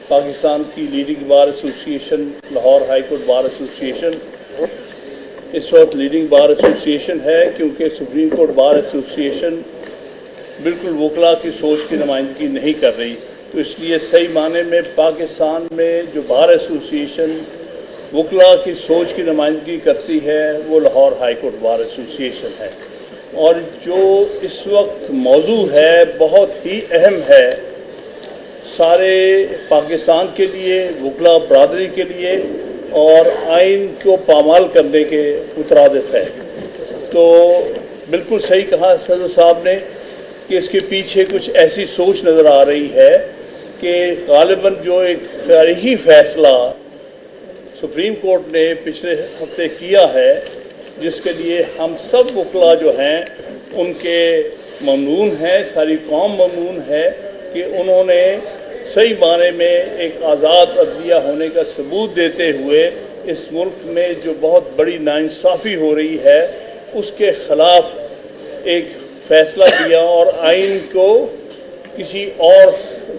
पाकिस्तान की leading bar association, Lahore high court bar association इस वक्त लीडिंग बार एसोसिएशन है, क्योंकि सुप्रीम कोर्ट बार एसोसिएशन बिल्कुल वकला की सोच की नुमाइंदगी नहीं कर रही। तो इसलिए सही माने में पाकिस्तान में जो बार एसोसिएशन वकला की सोच की नुमाइंदगी करती है वो Lahore high court bar association है। और जो इस वक्त मौजू है बहुत ही अहम है सारे पाकिस्तान के लिए, वकला बरादरी के लिए, और आइन को पामाल करने के मुतरादिफ है। तो बिल्कुल सही कहा सदर साहब ने कि इसके पीछे कुछ ऐसी सोच नज़र आ रही है कि गालिबन जो एक तारीखी फैसला सुप्रीम कोर्ट ने पिछले हफ्ते किया है, जिसके लिए हम सब वकला जो हैं उनके ममनून हैं, सारी कौम ममनून है कि उन्होंने सही माने में एक आज़ाद अदलिया होने का सबूत देते हुए इस मुल्क में जो बहुत बड़ी नाइंसाफ़ी हो रही है उसके ख़िलाफ़ एक फ़ैसला दिया और आइन को किसी और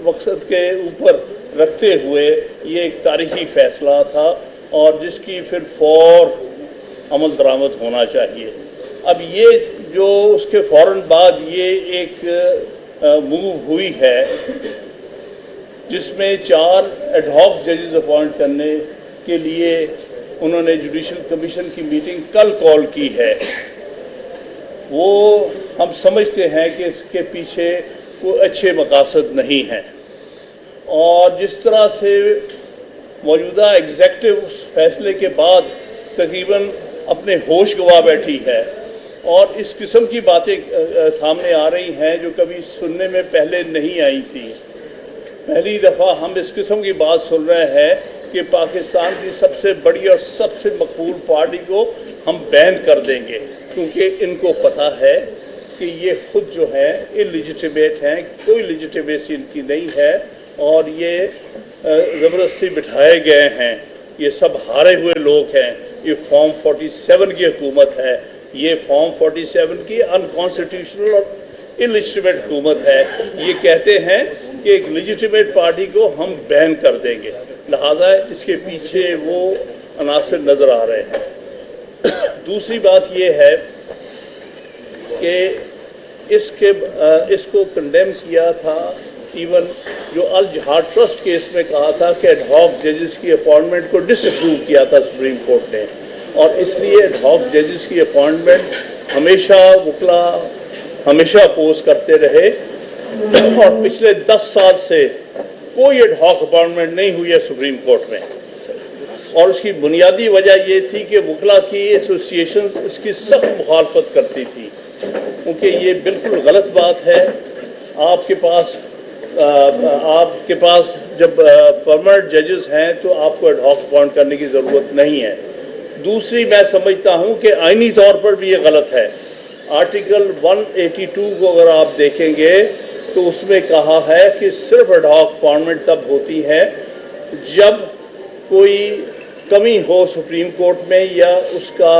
मकसद के ऊपर रखते हुए ये एक तारीखी फ़ैसला था और जिसकी फिर फौर अमल दरामद होना चाहिए। अब ये जो उसके फ़ौरन बाद ये एक मूव हुई है जिसमें 4 एडहॉक जजेस अपॉइंट करने के लिए उन्होंने जुडिशल कमीशन की मीटिंग कल कॉल की है, वो हम समझते हैं कि इसके पीछे कोई अच्छे मकासद नहीं हैं। और जिस तरह से मौजूदा एग्जेक्टिव उस फैसले के बाद तकरीबन अपने होश गंवा बैठी है और इस किस्म की बातें सामने आ रही हैं जो कभी सुनने में पहले नहीं आई थी। पहली दफ़ा हम इस किस्म की बात सुन रहे हैं कि पाकिस्तान की सबसे बड़ी और सबसे मकबूल पार्टी को हम बैन कर देंगे, क्योंकि इनको पता है कि ये खुद जो है इलिजिटिमेट हैं, कोई लिजिटिमेसी इनकी नहीं है और ये ज़बरदस्ती बिठाए गए हैं। ये सब हारे हुए लोग हैं। ये फॉर्म 47 की हुकूमत है, ये फॉर्म 47 की अनकॉन्स्टिट्यूशनल और इलिजिटिमेट हुकूमत है। ये कहते हैं कि एक लिजिटिमेट पार्टी को हम बैन कर देंगे, लिहाजा इसके पीछे वो अनासर नज़र आ रहे हैं। दूसरी बात ये है कि इसको कंडेम किया था, इवन जो अल जहाद ट्रस्ट केस में कहा था कि एडहॉक जजेस की अपॉइंटमेंट को डिसअप्रूव किया था सुप्रीम कोर्ट ने, और इसलिए एडहॉक जजेस की अपॉइंटमेंट हमेशा वकला हमेशा अपोज करते रहे और पिछले 10 साल से कोई एडहॉक अपॉइंटमेंट नहीं हुई है सुप्रीम कोर्ट में। और उसकी बुनियादी वजह ये थी कि वकला की एसोसिएशन इसकी सख्त मुखालफत करती थी, क्योंकि ये बिल्कुल गलत बात है। आपके पास जब परमानेंट जजेस हैं तो आपको एडहॉक अपॉइंट करने की ज़रूरत नहीं है। दूसरी, मैं समझता हूँ कि आइनी तौर पर भी ये गलत है। आर्टिकल 182 को अगर आप देखेंगे तो उसमें कहा है कि सिर्फ एडहॉक अपॉइंटमेंट तब होती है जब कोई कमी हो सुप्रीम कोर्ट में या उसका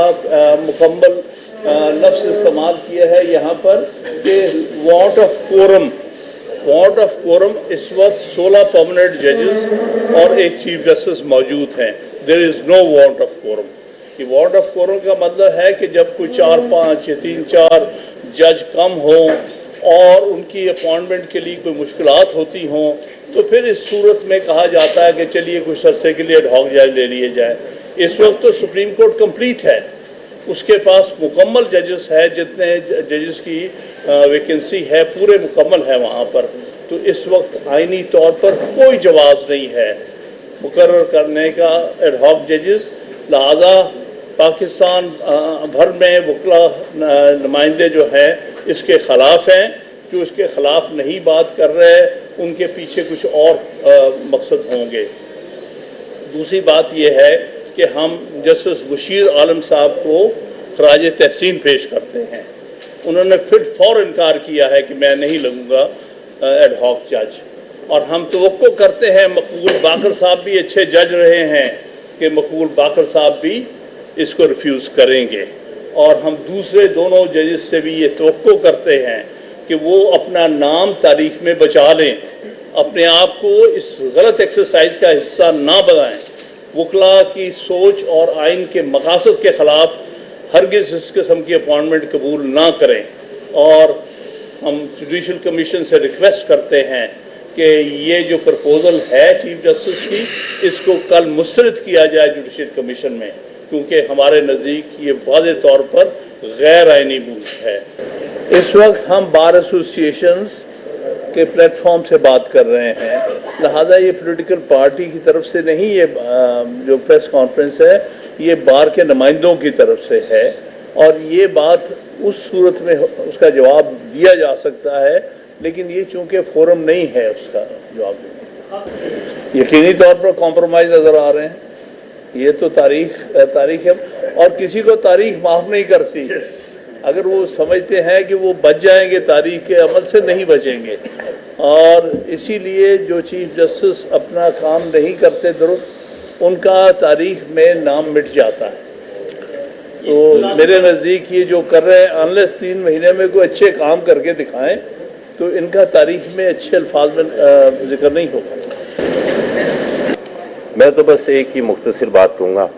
मुकम्मल लफ्ज़ इस्तेमाल किया है यहाँ पर कि वांट ऑफ कोरम। इस वक्त 16 परमानेंट जजेस और एक चीफ जस्टिस मौजूद हैं। There is no want of quorum. कि वांट ऑफ कोरम का मतलब है कि जब कोई 4-5 या 3-4 जज कम हों और उनकी अपॉइंटमेंट के लिए कोई मुश्किलात होती हों तो फिर इस सूरत में कहा जाता है कि चलिए कुछ अरसे के लिए एडहॉक जज ले लिए जाए। इस वक्त तो सुप्रीम कोर्ट कंप्लीट है, उसके पास मुकम्मल जजेस है, जितने जजेस की वैकेंसी है पूरे मुकम्मल है वहाँ पर। तो इस वक्त आइनी तौर पर कोई जवाज़ नहीं है मुकर्रर करने का एडहॉक जजेस। लिहाजा पाकिस्तान भर में वकला नुमाइंदे जो हैं इसके ख़िलाफ़ हैं, जो इसके ख़िलाफ़ नहीं बात कर रहे उनके पीछे कुछ और मकसद होंगे। दूसरी बात यह है कि हम जस्टिस बशीर आलम साहब को खराज तहसीन पेश करते हैं। उन्होंने फिर फौर इनकार किया है कि मैं नहीं लगूंगा एडहॉक जज, और हम तवक्को करते हैं मकबूल बाकर साहब भी अच्छे जज रहे हैं कि मकबूल बाकर साहब भी इसको रिफ्यूज़ करेंगे, और हम दूसरे दोनों जजेस से भी ये तवक्को करते हैं कि वो अपना नाम तारीख में बचा लें अपने आप को इस गलत एक्सरसाइज का हिस्सा ना बनाएं। वकला की सोच और आइन के मकासद के खिलाफ हरगिज़ इस किस्म की अपॉइंटमेंट कबूल ना करें और हम जुडिशल कमीशन से रिक्वेस्ट करते हैं कि ये जो प्रपोजल है चीफ जस्टिस की, इसको कल मुस्तरद किया जाए जुडिशल कमीशन में, क्योंकि हमारे नज़दीक ये वाज़ेह तौर पर गैर आइनी बूथ है। इस वक्त हम बार एसोसिएशंस के प्लेटफॉर्म से बात कर रहे हैं, लिहाजा ये पॉलिटिकल पार्टी की तरफ से नहीं, ये जो प्रेस कॉन्फ्रेंस है ये बार के नुमाइंदों की तरफ से है और ये बात उस सूरत में उसका जवाब दिया जा सकता है, लेकिन ये चूंकि फोरम नहीं है उसका जवाब देने। यकीनी तौर पर कॉम्प्रोमाइज़ नज़र आ रहे हैं, ये तो तारीख है और किसी को तारीख माफ़ नहीं करती। अगर वो समझते हैं कि वो बच जाएंगे तारीख के अमल से, नहीं बचेंगे। और इसीलिए जो चीफ जस्टिस अपना काम नहीं करते दुरुस्त, उनका तारीख में नाम मिट जाता है। तो मेरे नज़दीक ये जो कर रहे हैं, अनलेस 3 महीने में कोई अच्छे काम करके दिखाएं तो इनका तारीख में अच्छे अल्फाज में जिक्र नहीं होगा। मैं तो बस एक ही मुख्तसर बात कहूँगा,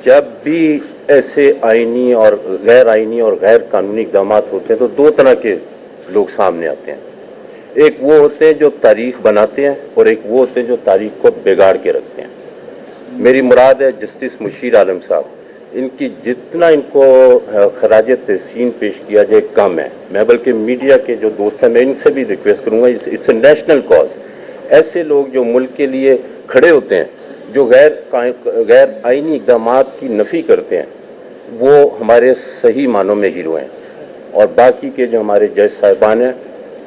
जब भी ऐसे आइनी और गैर कानूनी इक़दाम होते हैं तो 2 तरह के लोग सामने आते हैं। एक वो होते हैं जो तारीख बनाते हैं और एक वो होते हैं जो तारीख को बिगाड़ के रखते हैं। मेरी मुराद है जस्टिस मुशीर आलम साहब, इनकी जितना इनको खराज तहसीन पेश किया जाए कम है। मैं बल्कि मीडिया के जो दोस्त हैं मैं इनसे भी रिक्वेस्ट करूँगा, इट्स ए नेशनल कॉज। ऐसे लोग जो मुल्क के लिए खड़े होते हैं, जो गैर आइनी इक़दामात की नफ़ी करते हैं, वो हमारे सही मानों में हीरो हैं। और बाकी के जो हमारे जज साहिबान हैं,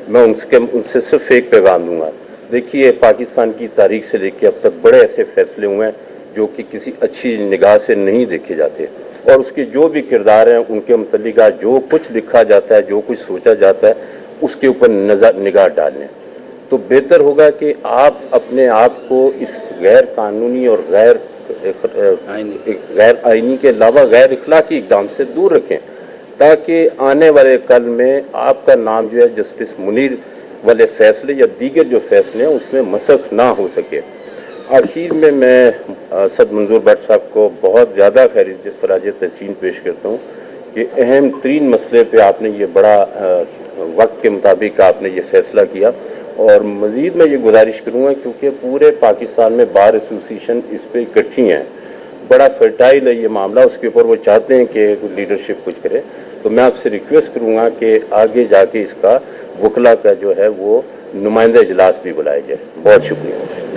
मैं उनसे सिर्फ एक पैगाम दूंगा। देखिए, पाकिस्तान की तारीख से लेकर अब तक बड़े ऐसे फैसले हुए हैं जो कि किसी अच्छी निगाह से नहीं देखे जाते, और उसके जो भी किरदार हैं उनके मुतल्लिक जो कुछ लिखा जाता है, जो कुछ सोचा जाता है, उसके ऊपर निगाह डालें। तो बेहतर होगा कि आप अपने आप को इस गैर कानूनी और गैर आइनी के अलावा गैर इखलाकी इक़दाम से दूर रखें, ताकि आने वाले कल में आपका नाम जो है जस्टिस मुनीर वाले फैसले या दीगर जो फैसले हैं उसमें मसख ना हो सके। आखिर में मैं सद मंजूर भट्ट साहब को बहुत ज़्यादा खराज तहसीन पेश करता हूँ कि अहम तरीन मसले पे आपने ये बड़ा वक्त के मुताबिक आपने ये फैसला किया। और मज़ीद मैं ये गुजारिश करूँगा, क्योंकि पूरे पाकिस्तान में बार एसोसिएशन इस पर इकट्ठी हैं, बड़ा फर्टाइल है ये मामला, उसके ऊपर वो चाहते हैं कि लीडरशिप कुछ करे। तो मैं आपसे रिक्वेस्ट करूँगा कि आगे जाके इसका वकला का जो है वो नुमाइंदा इजलास भी बुलाया जाए। बहुत शुक्रिया।